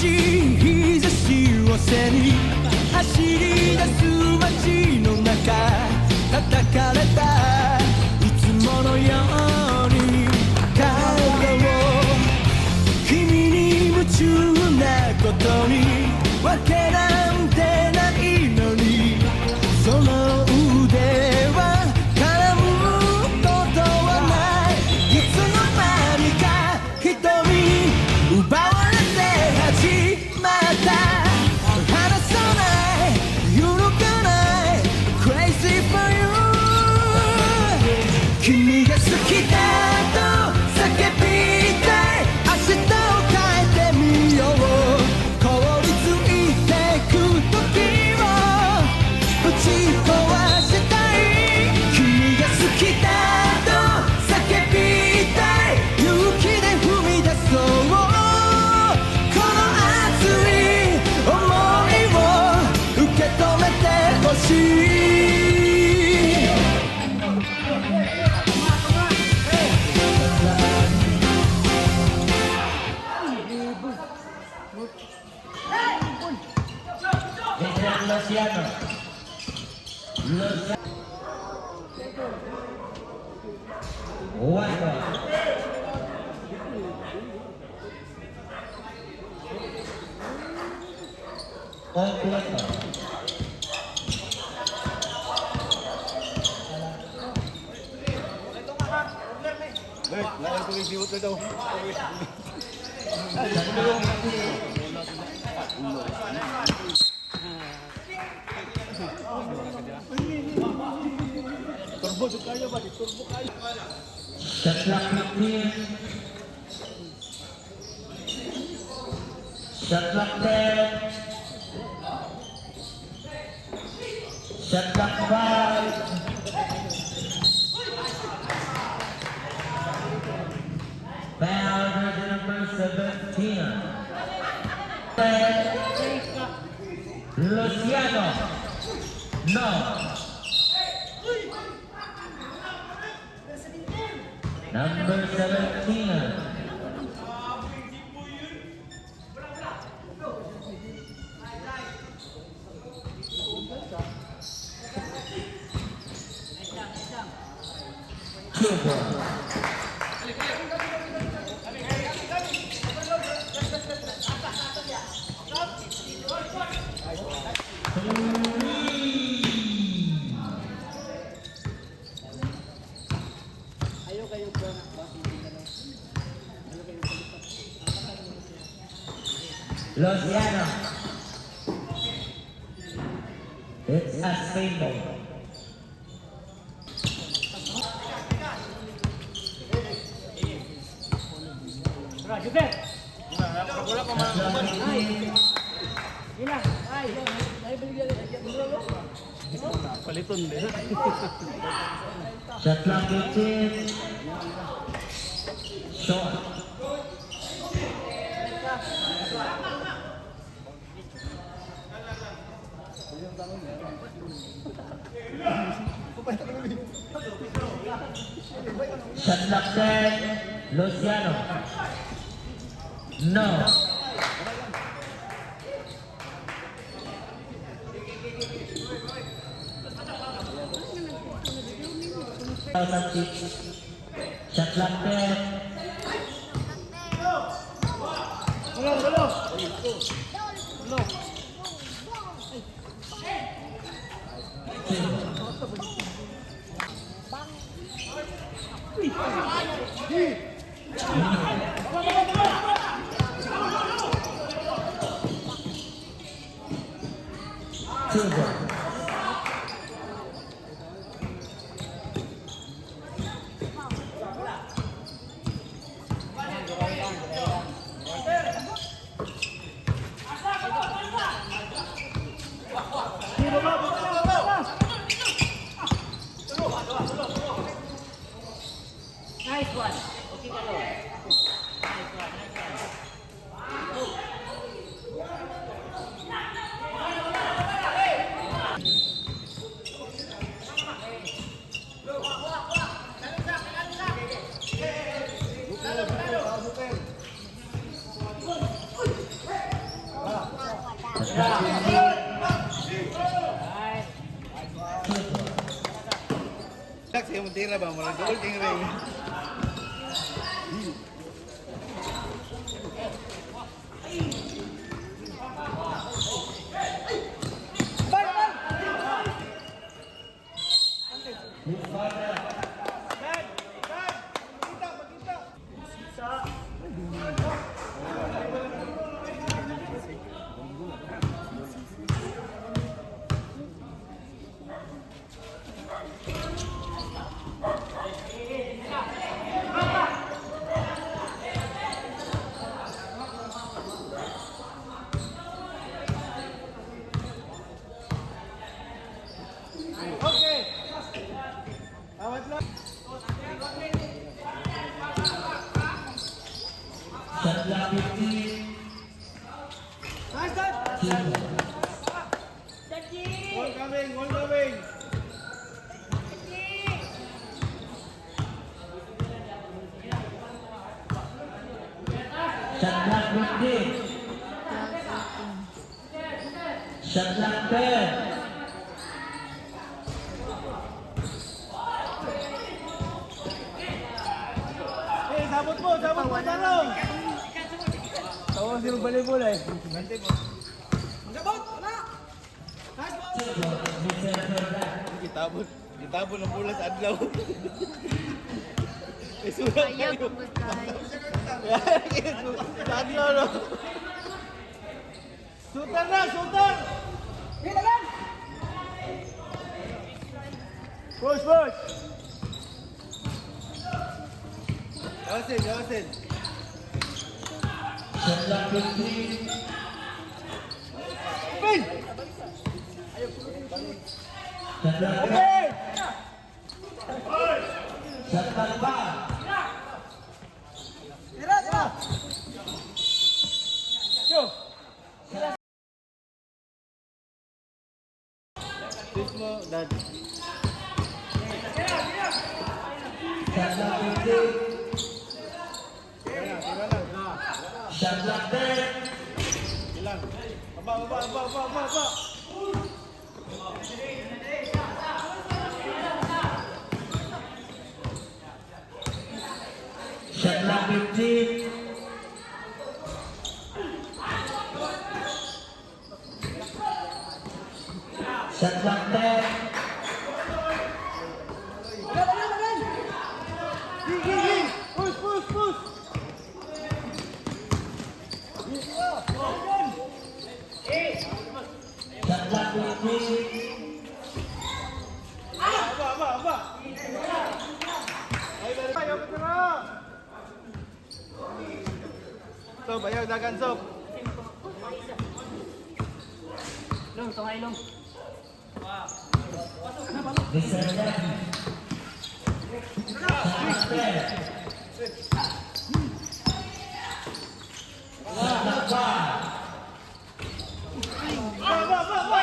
しい日差しを背に走り出す街の中叩かれたいつものように体を君に夢中なことにわけなんてないのにその腕は絡むことはないいつの間にか瞳に奪われて始まった離さない揺るがない Crazy for you 君が好きだと叫びたい明日を変えてみよう凍りついてく時をぶち壊したい君が好きだと叫びたい勇気で踏み出そうこの熱い想いを受け止めてほしいShot clock 15. Shot clock 10. Shot clock 5. Foul jersey number 17. Luciano. No. Number 17. Luciano. It's a single. Shot clock 15. Short. Shot clock 10. Luciano. No. Shot clock 10. Nice one. Okay ka lo. Nice one. Nice one. Saya mau tira bang, malah gol tinggal. Shot clock 15. Gol coming, gol coming. Shot clock 15. Shot clock 10. Sabot mo, tarong. Tawag si magbalik-bola eh. Kitabot ng bola sa adlaw. Isulat Ayaw kayo. ko tayo. Sa adlaw no. Shooter na, shooter! Push, push! Yawasin, yawasin. Shot clock 15. Pin! Shot clock 10. Pin! Shot clock 5. Yo! Please mo, dad. Shot clock 15. Tira na. Shot clock 10. Ilang. Aba. Shot clock 15. Shot clock 10. Push! Shot clock 15. Aba. Ay, ayaw ka na. Sob, ayaw dagan, Sob. Long, tungay long. Reserve left. Shot clock 10. Shot clock 5. Ba.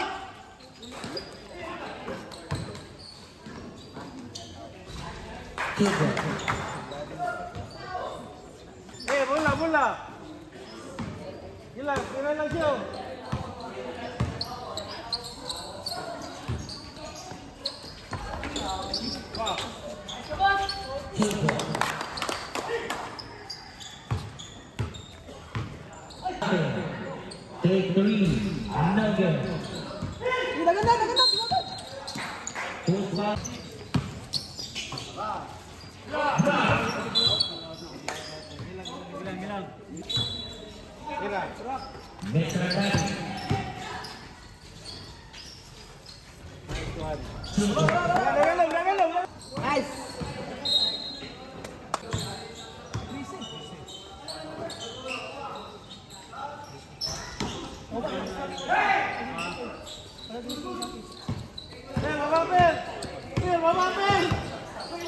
Keeper. Bola. Kailan lang siya. Keeper. Take 3. Nugget. Push back. Kira. Extra time. Dagan lang. Nice. Mamapil!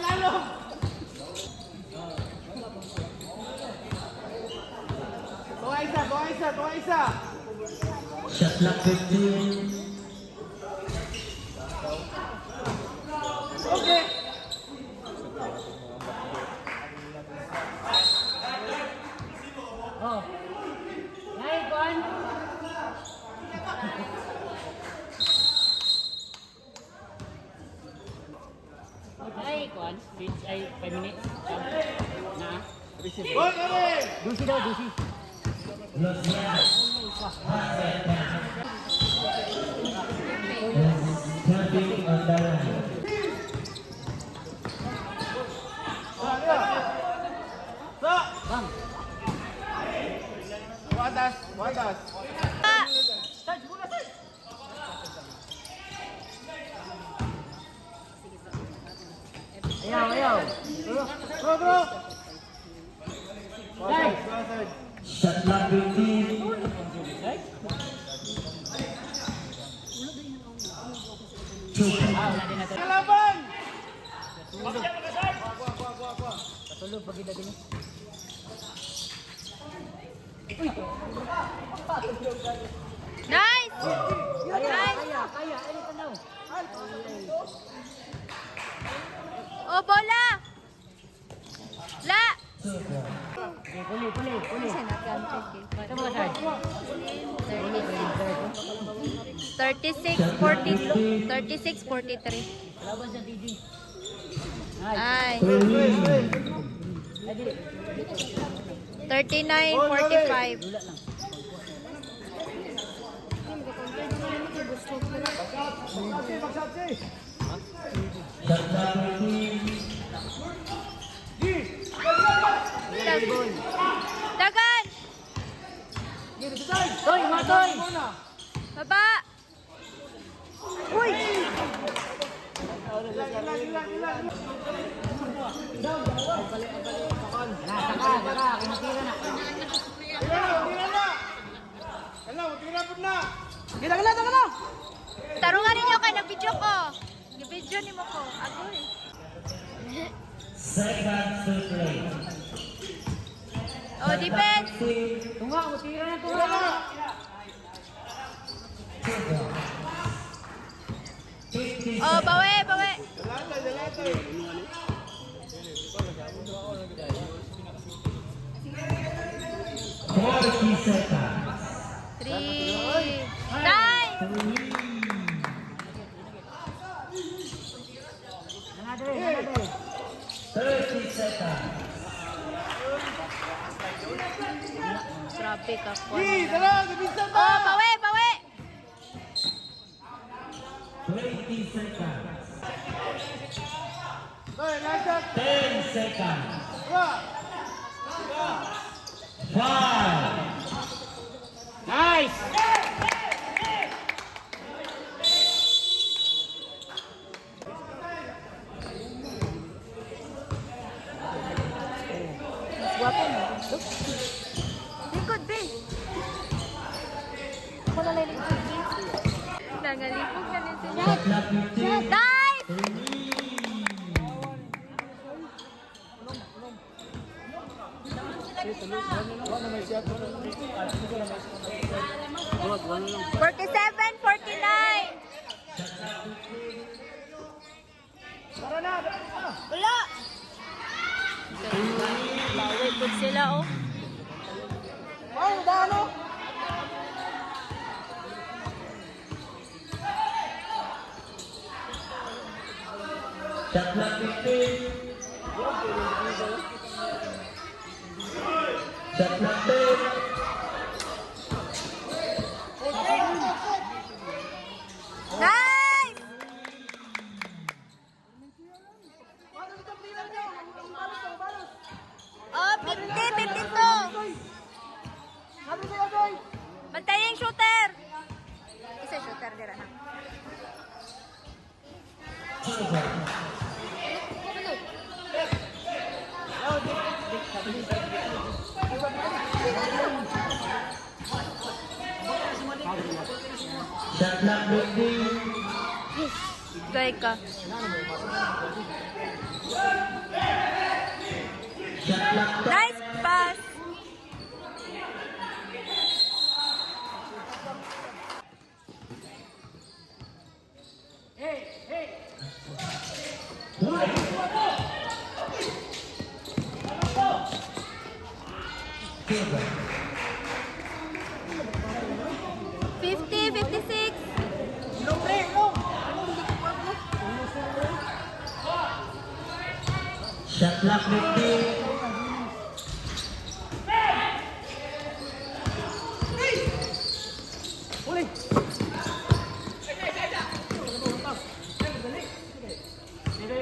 Lalo! Tuwa isa! Shot clock 15. Okay! Oh. Hey, Juan. Kuan, pitch ay 5 minutes. Na. Gol kami! Dusi daw, dusi. Los Llanos. Jumping on the line. Sa! Bang. Watas! Watas! Charge muna, sir. Ayaw, ayaw. Bro, bro! Watas! Watas! Shot clock 15. Wala din natin. Kalaban! Patulog pag ida din. Nice! Nice! Kaya, ano ka now? Oh, bola! La! Okay, puli. Ito mga charge. 36-43. Laban sa TG. Ay. Ay, dili. 39-45. Lula lang. Shot clock 15. Dagan! Toy, matoy! Baba! Uy! Saka, kinatira na. Tarungan ninyo kay nag-video ko. Nag-video ni mo ko. Agoy. Seconds to play. Oh, defense! Tunga, tira na tunga. 50 Oh, bawi, bawi. 40 seconds. 3. Nice! Nanadre. 30 seconds. Grabe ka po. Tara! Oh, bawi, bawi. 20 seconds. Hoy, lansat! 10 seconds. Tara! 5. Nice! Guwapo mo. Likod, be. Ako na lang likod, be. Nangalipog na din siya. Shot clock 15. Nice! Good, 1 lang. 47-49. Tara na! Wala! Laway po sila, oh. Ay, dano! Shot clock 15. Shot clock 10. Nice! Oh, 50-52. Bantayan yung shooter. Isa shooter dira na. Shot clock 15. Gay ka. Shot clock 10. Nice pass. Silver. 50-56. clock 15. Huli.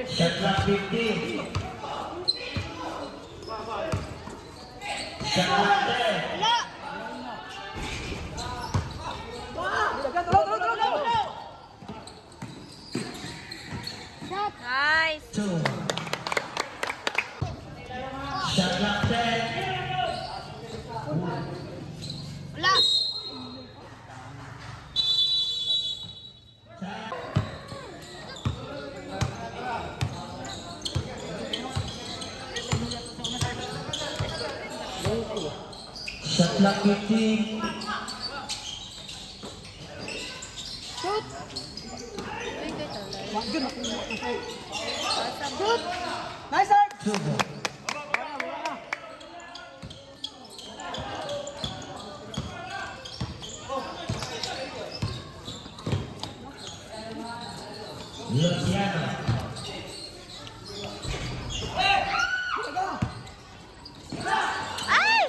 Shot clock 15. Shot clock 10. Tulog. Nice. 2. Shot clock 10. Wala. Shot clock 15. Shoot. Shoot. Nice start. 2 ball. Luciano. Ay!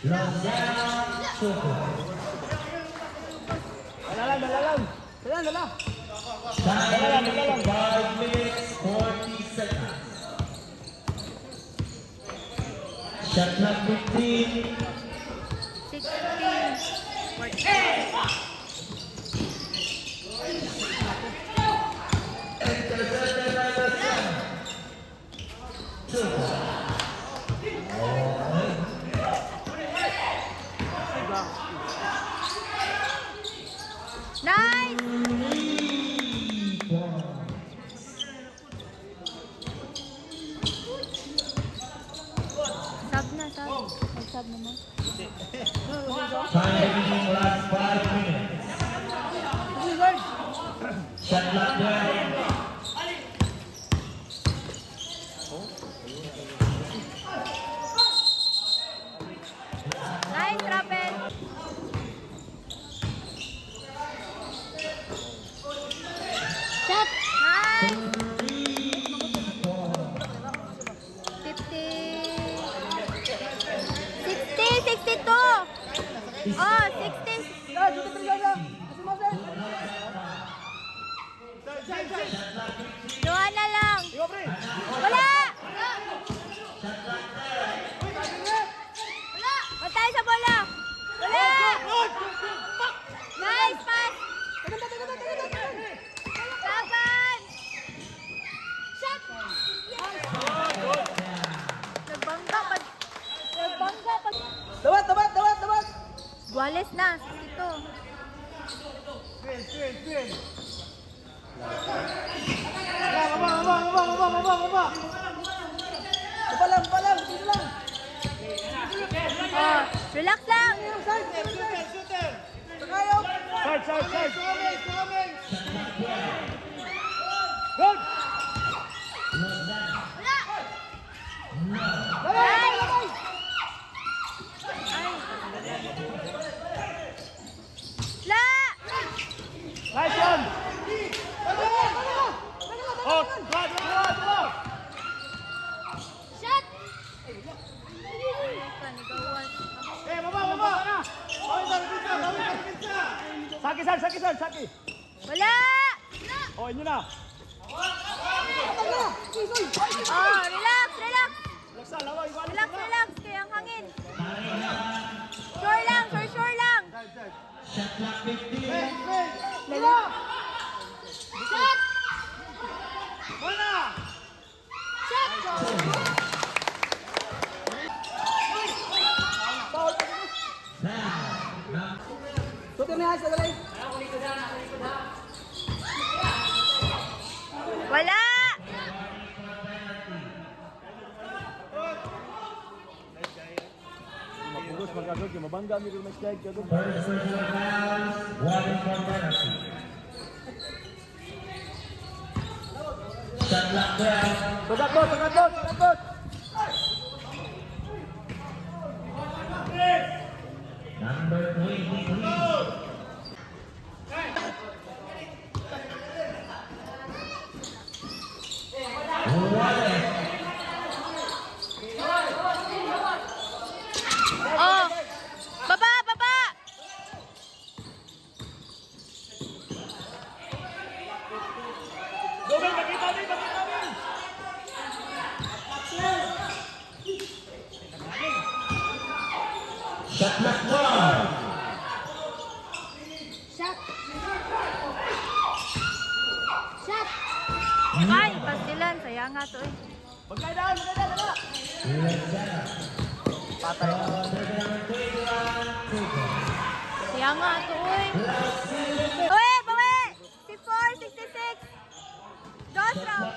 Luciano. 2 ball. Dala. Time 5 minutes 40 seconds. Shot clock 15. 16. Intercepted by Luciano. 2 ball. Nice. 3 ball. Sub na, sub. Mag-sub naman. Time remaining last 5 minutes. Shot clock 12. Nice, Rapid. Shot. Nice. 50. 60, 62. Oh, 60. Dua na lang. Wala. Wala tayo sa bola. Wala. Nice pass. Laban. Shot. Nagbangga pa. Nagbangga pa. Dawat. Buwales na. Ito. Baba. Palang. Dito lang. Oh, relax lang. Tagayog. Side. Good. Ay. La. Nice one. Oh, God. Shot. Baba. Saki. Wala. Oh, inyo na. Oh, relax. Laksa, laway. Relax. Kaya ang hangin. Sure lang. Shot clock 15. Shot. Bola. Now. Tutin na sa dalay. Wala. Mapugos magagod, mabangga mi rin mag-slide ka doon. First personal foul. 1 for penalty. Shot clock 12. Sagat bot. Number 23. Shot clock 1. Shot. Shot. Ay, pastilan. Sayang nga to eh. Magkailan, magkailan. Patay. Sayang nga to eh. Uy, bawi! 64, 66. Dos round.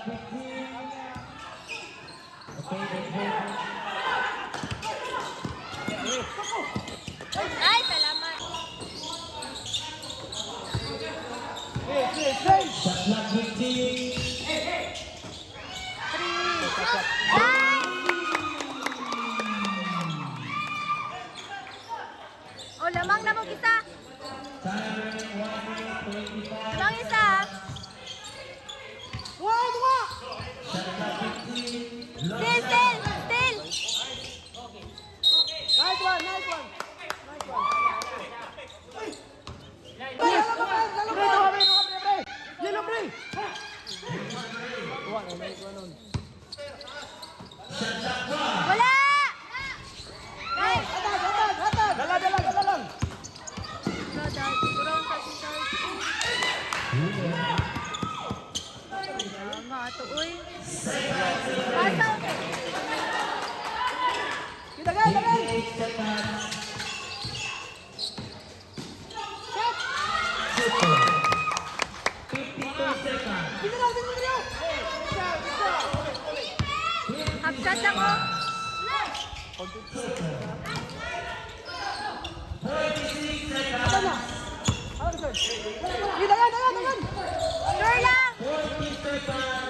Ay, salamat. Shot clock 15. Oh, lamang na mo isa. Lamang isa. Still, still, still. Nice one, nice one. Nice one. Lalo ka, pre. Yellow, pre. Tuwa na, may tuwa nun. Wala. Guys. Hatag. Dala lang. Kurang kasi charge. Tama ito, uy. Pasaw. Kita gan. Upshot lang oh. Kita gan. Sure lang. 40 seconds.